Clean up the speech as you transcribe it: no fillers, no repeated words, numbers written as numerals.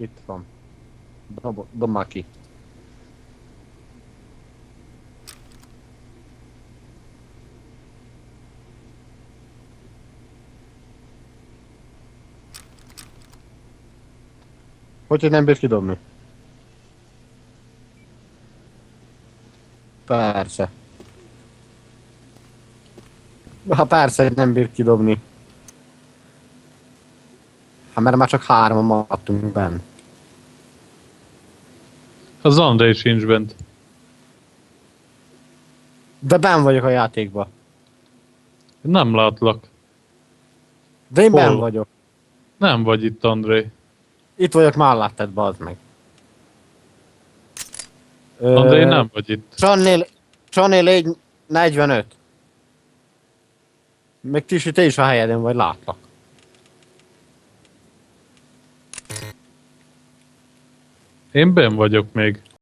Itt van. Dob már ki. Hogy nem bírsz kidobni? Persze. Ha persze, hogy nem bír kidobni. Hát mert már csak 3-an maradtunk benn. Az Andrei sincs bent. De benn vagyok a játékba. Nem látlak. De én benn Hol? vagyok. Nem vagy itt, Andrei. Itt vagyok melletted, bazd meg. Andrei, nem vagy itt. Csannél légy 45. Meg Tisi, te is a helyeden vagy, látlak. Én benn vagyok még.